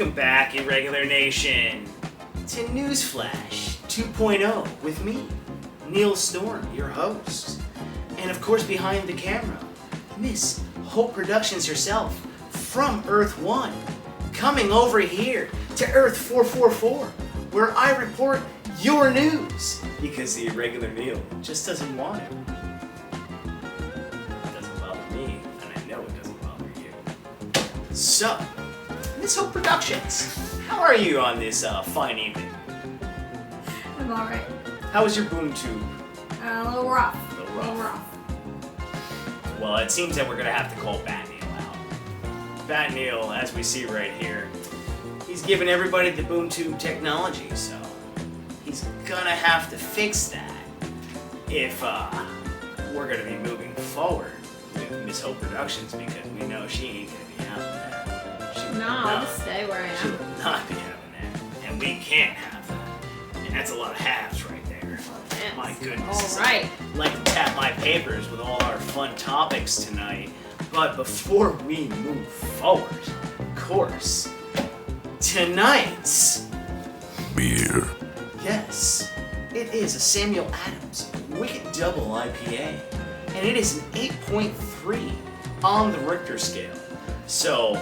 Welcome back, Irregular Nation, to Newsflash 2.0 with me, Neil Storm, your host. And of course, behind the camera, Miss Hope Productions herself, from Earth 1, coming over here to Earth 444, where I report your news, because the Irregular Neil just doesn't want it. It doesn't bother me, and I know it doesn't bother you. So, Miss Hope Productions, how are you on this fine evening? I'm alright. How was your boom tube? A little rough. A little rough. Well, it seems that we're going to have to call Bat Neil out. Bat Neil, as we see right here, he's giving everybody the boom tube technology, so he's going to have to fix that if we're going to be moving forward with Miss Hope Productions, because we know she ain't going to be having that. I'll just stay where I She am. will not be having that, and we can't have that. And that's a lot of halves right there. Yes. My goodness. Alright. I'd like to tap my papers with all our fun topics tonight, but before we move forward, of course, tonight's beer. Yes, it is a Samuel Adams Wicked Double IPA, and it is an 8.3 on the Richter scale. So,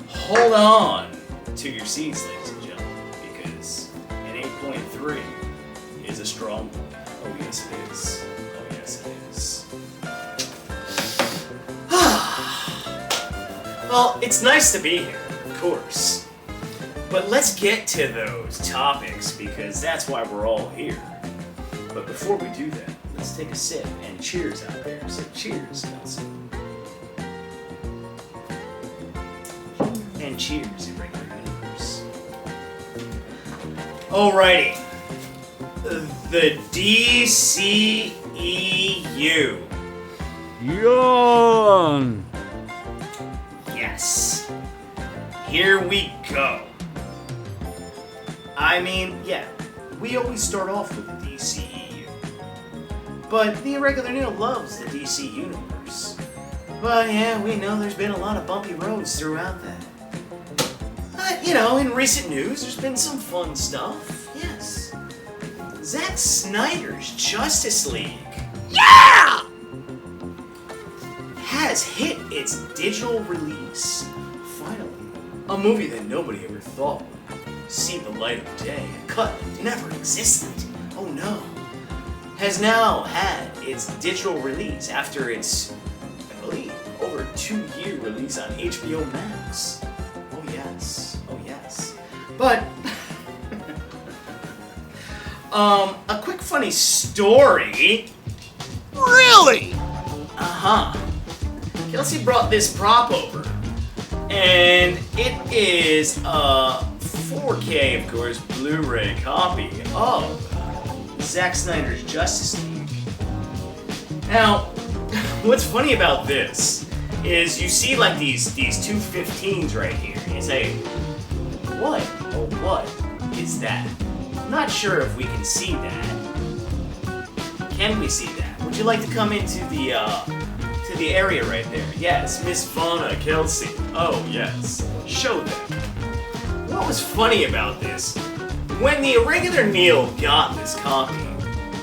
hold on to your seats, ladies and gentlemen, because an 8.3 is a strong one. Oh yes it is. Oh yes it is. Well, it's nice to be here, of course. But let's get to those topics, because that's why we're all here. But before we do that, let's take a sip, and cheers out there. So cheers, Nelson. And cheers, Irregular Universe. Alrighty. The DCEU. Yawn. Yes. Here we go. I mean, yeah, we always start off with the DCEU. But the Irregular Neil loves the DC universe. But yeah, we know there's been a lot of bumpy roads throughout that. You know, in recent news, there's been some fun stuff. Yes. Zack Snyder's Justice League. Yeah! Has hit its digital release. Finally, a movie that nobody ever thought would see the light of day. A cut that never existed. Oh no. Has now had its digital release after its, I believe, over 2-year release on HBO Max. Oh yes. Oh yes. But a quick funny story. Really? Kelsey brought this prop over, and it is a 4K, of course, Blu-ray copy of Zack Snyder's Justice League. Now, what's funny about this is you see like these two 15s right here, and you say, what? Oh, what is that? I'm not sure if we can see that. Can we see that? Would you like to come into the area right there? Yes, Miss Fauna Kelsey. Oh, yes. Show them. What was funny about this? When the Irregular Neil got this copy,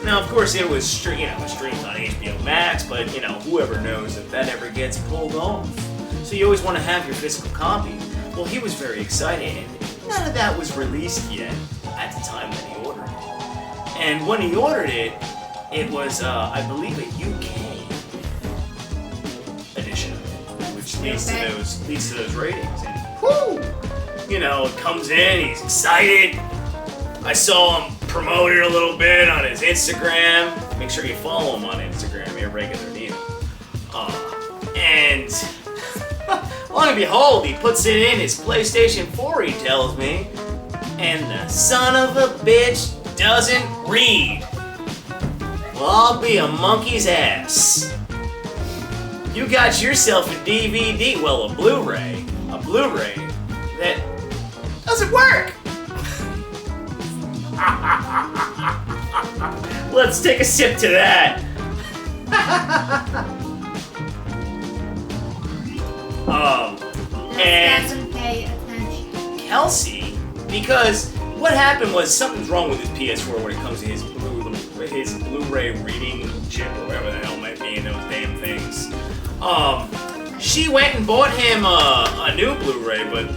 now of course it was streamed on HBO Max, but whoever knows if that ever gets pulled off. So you always want to have your physical copy. Well, he was very excited, and none of that was released yet at the time that he ordered it. And when he ordered it, it was, I believe, a UK edition, which leads to those ratings. And whoo! It comes in, he's excited. I saw him promote it a little bit on his Instagram. Make sure you follow him on Instagram, Irregular Neil. And lo and behold, he puts it in his PlayStation 4, he tells me, and the son of a bitch doesn't read. Well, I'll be a monkey's ass. You got yourself a DVD, well, a Blu-ray that doesn't work. Let's take a sip to that. And doesn't pay attention. Elsie because what happened was something's wrong with his PS4 when it comes to his Blu-ray reading chip or whatever the hell might be in those damn things. She went and bought him a new Blu-ray, but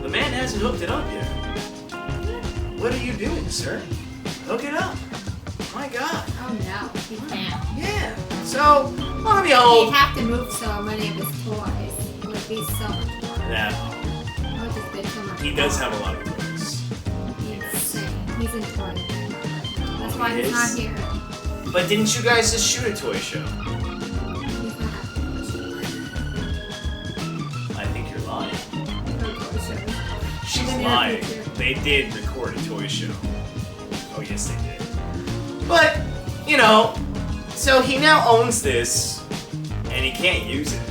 the man hasn't hooked it up yet. What are you doing, sir? Hook it up. My God. Oh no, he can't. Yeah. So, lo and behold. He'd have to move so many of his toys. It would be so much more. Yeah. It would just be so much He does have a lot of toys. He's insane. He's in toy. That's why He he's not is? here. But didn't you guys just shoot a toy show? He's not I think you're lying. at the toy show. She's Maybe in the lying. future. They did record a toy show. Oh, yes, they did. But, you know, so he now owns this, and he can't use it.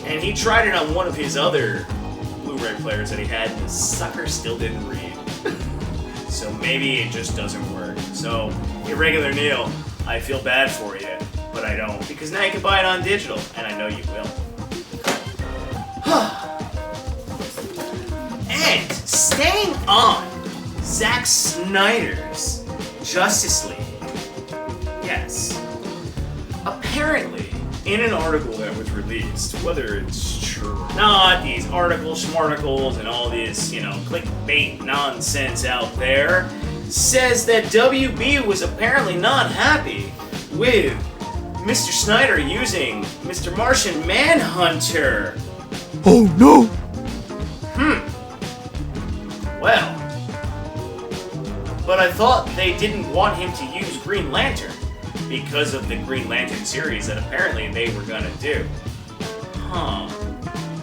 And he tried it on one of his other Blu-ray players that he had, and the sucker still didn't read. So maybe it just doesn't work. So, Irregular Neil, I feel bad for you, but I don't. Because now you can buy it on digital, and I know you will. And staying on Zack Snyder's Justice League. Yes. Apparently, in an article that was released, whether it's true or not, these articles, schmarticles, and all this, clickbait nonsense out there, says that WB was apparently not happy with Mr. Snyder using Mr. Martian Manhunter. Oh no! Well, but I thought they didn't want him to use Green Lantern because of the Green Lantern series that apparently they were gonna do.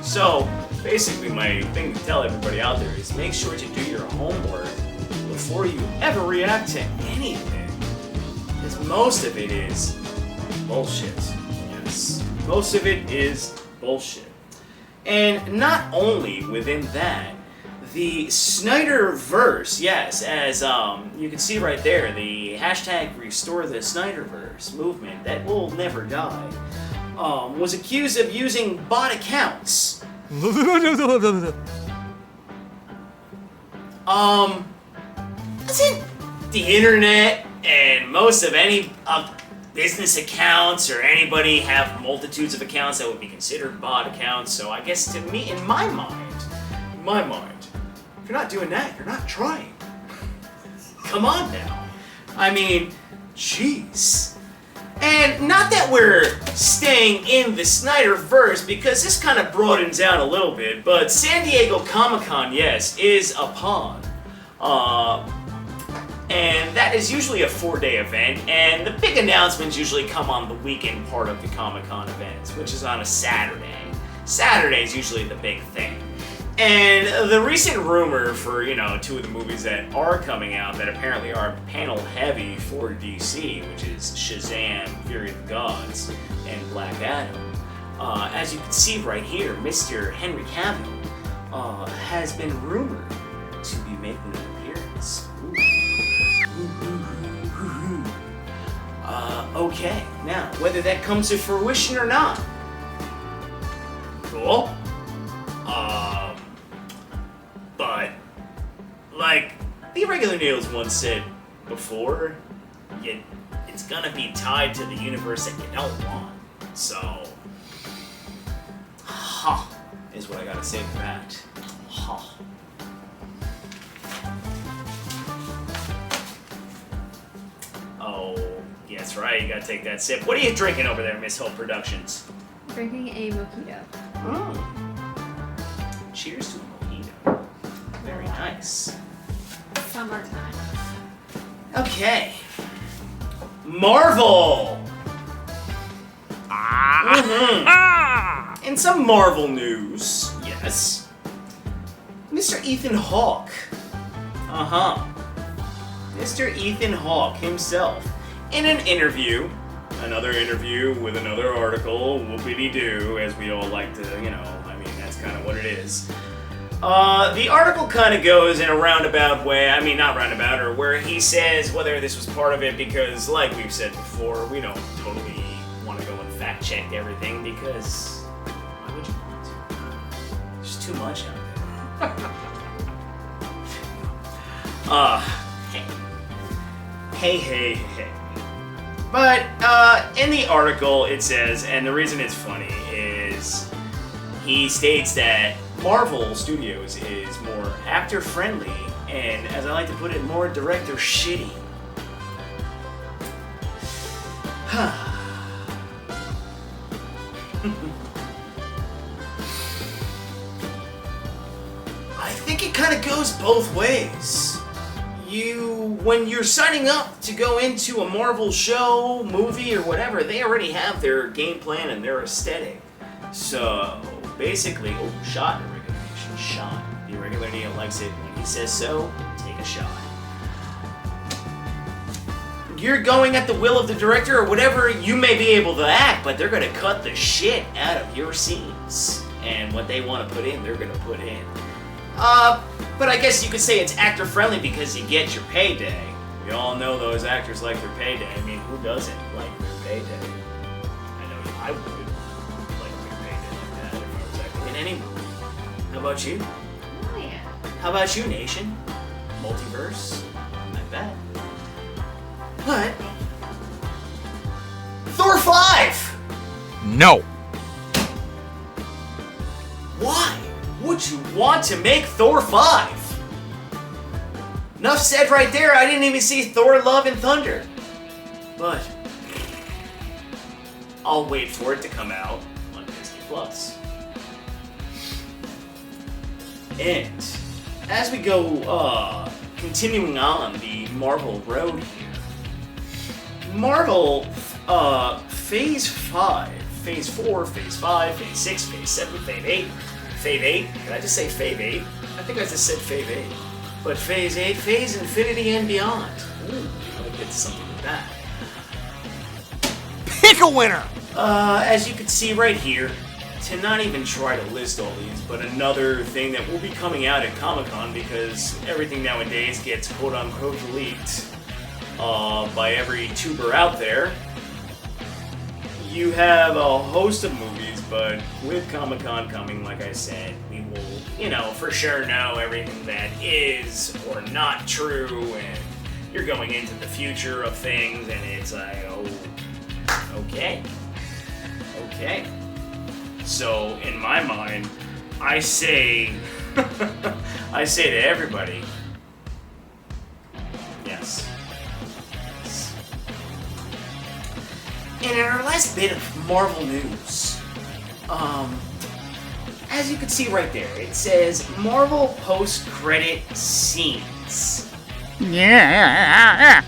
So, basically my thing to tell everybody out there is make sure to do your homework before you ever react to anything. Because most of it is bullshit. Yes. Most of it is bullshit. And not only within that, the Snyderverse, yes, as you can see right there, the hashtag Restore the Snyderverse movement that will never die, was accused of using bot accounts. Doesn't the internet and most of any business accounts or anybody have multitudes of accounts that would be considered bot accounts? So I guess to me, in my mind, if you're not doing that, you're not trying. Come on now. I mean, jeez. And not that we're staying in the Snyderverse, because this kind of broadens out a little bit, but San Diego Comic-Con, yes, is upon. And that is usually a 4-day event, and the big announcements usually come on the weekend part of the Comic-Con events, which is on a Saturday. Saturday is usually the big thing. And the recent rumor for, two of the movies that are coming out that apparently are panel heavy for DC, which is Shazam, Fury of the Gods, and Black Adam. As you can see right here, Mr. Henry Cavill has been rumored to be making an appearance. Okay, now, whether that comes to fruition or not. Cool. But, like the Irregular Neils once said before, it's gonna be tied to the universe that you don't want. So, is what I gotta say for that. Oh, that's right, you gotta take that sip. What are you drinking over there, Miss Hope Productions? Drinking a mojito. Oh. Cheers to a mojito. Very nice. Summertime. Okay. Marvel! In some Marvel news, yes, Mr. Ethan Hawke. Mr. Ethan Hawke himself, in an interview, another interview with another article, whoopity-doo, as we all like to, that's kind of what it is. The article kind of goes in a roundabout way, not roundabout, or where he says whether this was part of it, because like we've said before, we don't totally want to go and fact-check everything, because why would you want to? There's too much out there. Hey. But, in the article it says, and the reason it's funny is, he states that Marvel Studios is more actor-friendly, and, as I like to put it, more director-shitty. I think it kind of goes both ways. When you're signing up to go into a Marvel show, movie, or whatever, they already have their game plan and their aesthetic. So, basically, shot, Irregular Nation, shot. The Irregular Neil likes it when he says so, take a shot. You're going at the will of the director or whatever, you may be able to act, but they're going to cut the shit out of your scenes. And what they want to put in, they're going to put in. But I guess you could say it's actor-friendly because you get your payday. We all know those actors like their payday. I mean, who doesn't like their payday? I know I would like their payday like that if I was acting in any movie. How about you? Oh, yeah. How about you, Nation? Multiverse? I bet. But... Thor 5! No. Why would you want to make Thor 5? Enough said right there, I didn't even see Thor Love and Thunder. But I'll wait for it to come out on Disney Plus. And as we go continuing on the Marvel road here, Marvel Phase 5, Phase 4, Phase 5, Phase 6, Phase 7, Phase 8, Phase 8, did I just say Phase 8? I think I just said Phase 8. But Phase 8, Phase Infinity and Beyond. Ooh, I'll get to something with that. Pick a winner. As you can see right here, to not even try to list all these, but another thing that will be coming out at Comic-Con because everything nowadays gets quote-unquote leaked by every tuber out there. You have a host of movies, but with Comic-Con coming, like I said, we will, for sure know everything that is or not true, and you're going into the future of things, and it's like, oh, okay. So, in my mind, I say to everybody, yes. And in our last bit of Marvel news, as you can see right there, it says Marvel post-credit scenes. Yeah.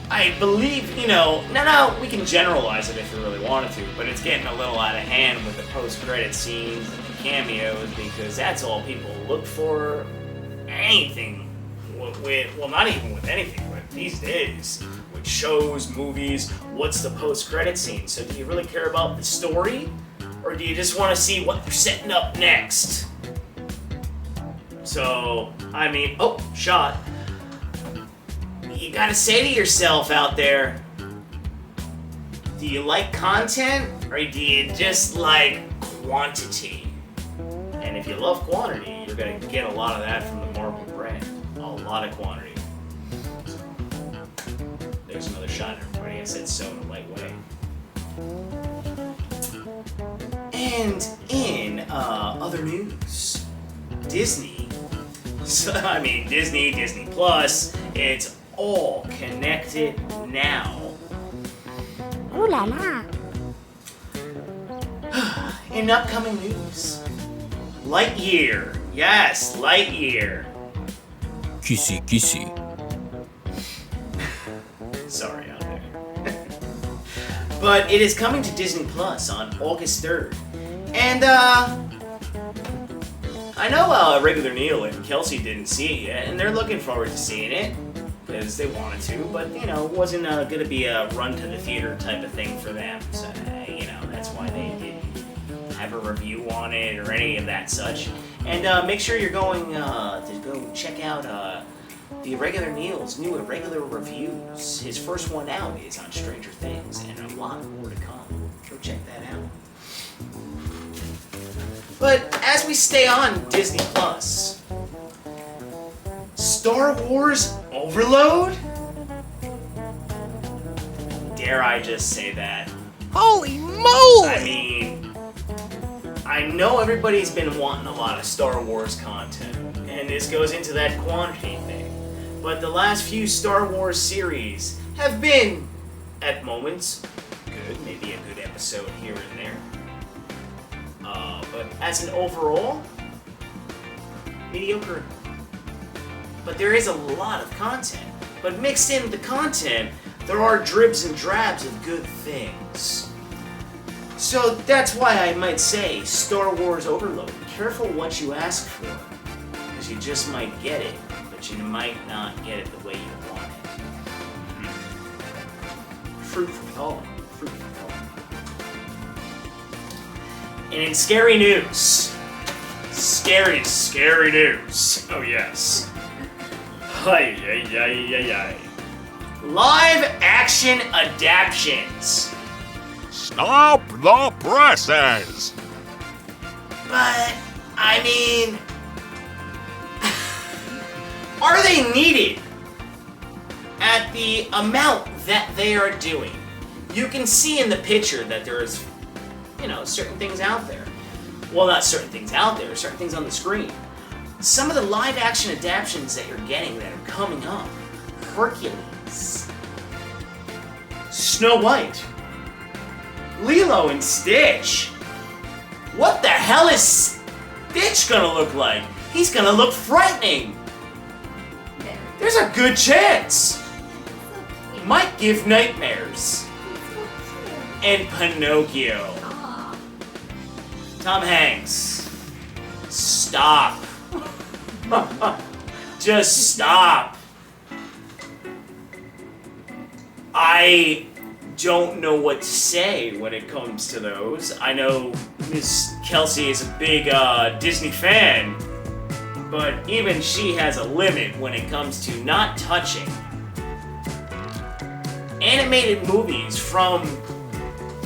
I believe, no, we can generalize it if we really wanted to, but it's getting a little out of hand with the post-credit scenes and the cameos because that's all people look for. Anything not even with anything, but these days, with shows, movies, what's the post-credit scene? So do you really care about the story? Or do you just want to see what they're setting up next? So, shot. You gotta say to yourself out there, do you like content, or do you just like quantity? And if you love quantity, you're gonna get a lot of that from the Marvel brand. A lot of quantity. So, there's another shot, everybody. I said so in a light way. And in other news, Disney, Disney Plus, it's all connected now. Ooh la la. In upcoming news, Lightyear. Yes, Lightyear. Kissy. Sorry out there. But it is coming to Disney Plus on August 3rd. And, I know Irregular Neil and Kelsey didn't see it yet, and they're looking forward to seeing it, because they wanted to, but, it wasn't going to be a run-to-the-theater type of thing for them, so, that's why they didn't have a review on it or any of that such. And make sure you're going to go check out the Irregular Neil's new Irregular reviews. His first one out is on Stranger Things, and a lot more to come. Go check that out. But as we stay on Disney Plus, Star Wars Overload? Dare I just say that? Holy moly! I mean, I know everybody's been wanting a lot of Star Wars content, and this goes into that quantity thing. But the last few Star Wars series have been, at moments, good, maybe a good episode here and there. But as an overall, mediocre. But there is a lot of content. But mixed in the content, there are dribs and drabs of good things. So that's why I might say Star Wars Overload. Careful what you ask for, because you just might get it, but you might not get it the way you want it. Fruit for thought. Fruit for thought. And in scary news, scary news. Oh yes. Live action adaptions. Stop the presses! But, I mean, are they needed at the amount that they are doing? You can see in the picture that there's, certain things out there. Well, not certain things out there, certain things on the screen. Some of the live action adaptions that you're getting that are coming up. Hercules. Snow White. Lilo and Stitch. What the hell is Stitch gonna look like? He's gonna look frightening. There's a good chance. He might give nightmares. And Pinocchio. Tom Hanks. Stop. Just stop. I don't know what to say when it comes to those. I know Miss Kelsey is a big Disney fan, but even she has a limit when it comes to not touching animated movies from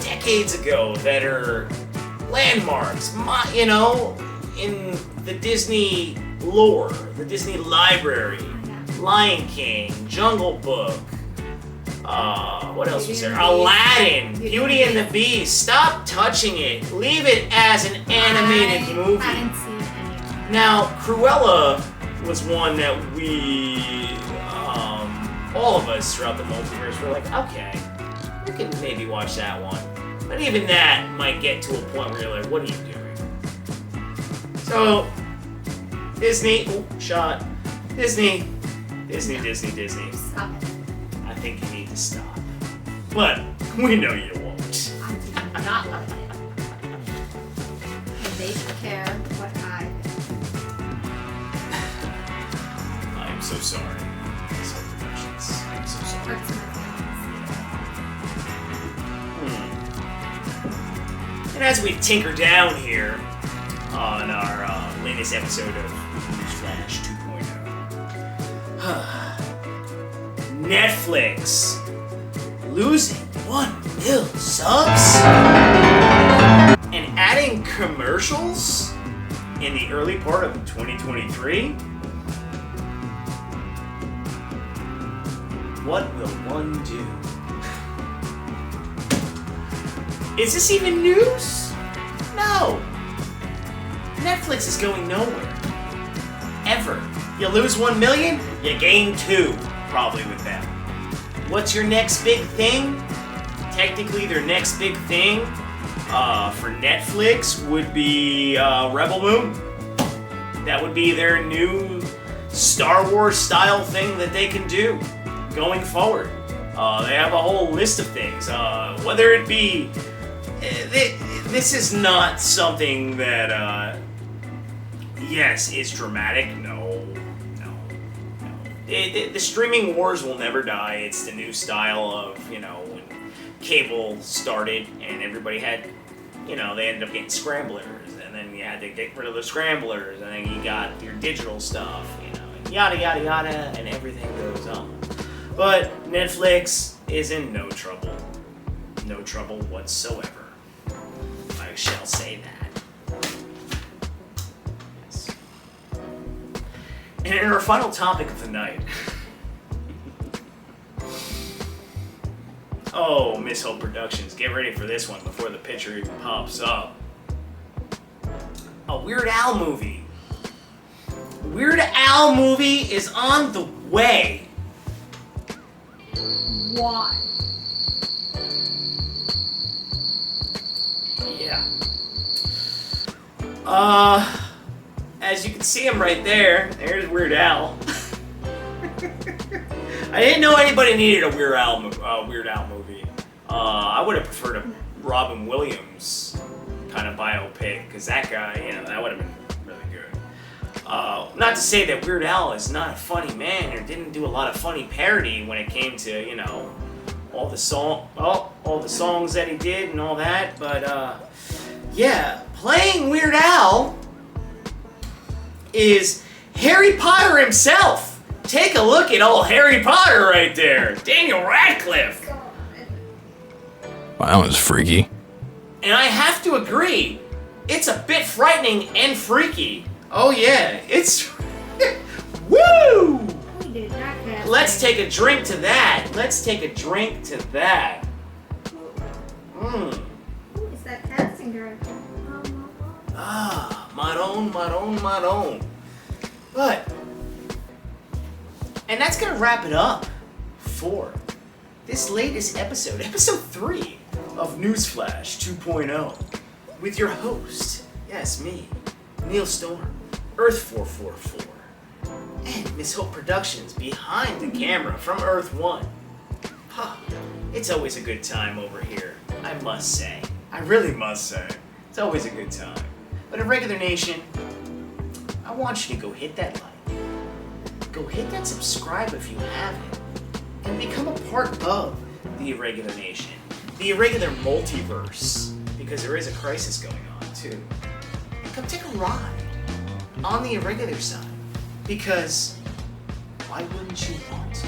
decades ago that are landmarks, in the Disney lore, the Disney library, Lion King, Jungle Book, what else was there? Aladdin, Beauty and the Beast. Stop touching it. Leave it as an animated movie. I haven't seen any. Now, Cruella was one that we, all of us throughout the multiverse were like, okay, we can maybe watch that one. But even that might get to a point where you're like, what are you doing? So, Disney, shot. Disney. Stop it. I think you need to stop. But we know you won't. I do not like it. And they care what I think. I'm so sorry. So productions. I'm so sorry. Hurts my feelings. And as we tinker down here on our latest episode of Newsflash 2.0, Netflix losing 1 mil subs and adding commercials in the early part of 2023. What will one do? Is this even news? No. Netflix is going nowhere. Ever. You lose 1 million, you gain 2, probably with them. What's your next big thing? Technically, their next big thing for Netflix would be Rebel Moon. That would be their new Star Wars style thing that they can do going forward. They have a whole list of things. Whether it be... This is not something that, yes, is dramatic. No. The streaming wars will never die. It's the new style of, when cable started and everybody had, they ended up getting scramblers, and then you had to get rid of the scramblers, and then you got your digital stuff, and yada, yada, yada, and everything goes on. But Netflix is in no trouble. No trouble whatsoever. I shall say that. And in our final topic of the night. Oh, Miss Hope Productions, get ready for this one before the picture even pops up. A Weird Al movie. Weird Al movie is on the way. Why? Yeah. As you can see him right there, there's Weird Al. I didn't know anybody needed a Weird Al movie. I would have preferred a Robin Williams kind of biopic, because that guy, that would have been really good. Not to say that Weird Al is not a funny man or didn't do a lot of funny parody when it came to, all the songs that he did and all that, but yeah, playing Weird Al is Harry Potter himself. Take a look at old Harry Potter right there, Daniel Radcliffe. Wow, that was freaky. And I have to agree, it's a bit frightening and freaky. Oh yeah, it's woo! We did not have. Let's take a drink to that. Let's take a drink to that. Who is that casting director? Ah, Maron. But, and that's gonna wrap it up for this latest episode 3 of Newsflash 2.0, with your host, yes, me, Neil Storm, Earth 444, and Miss Hope Productions behind the camera from Earth 1. Huh, it's always a good time over here, I must say. I really must say. It's always a good time. But Irregular Nation, I want you to go hit that like. Go hit that subscribe if you haven't. And become a part of the Irregular Nation. The Irregular Multiverse. Because there is a crisis going on, too. And come take a ride on the Irregular side. Because why wouldn't you want to?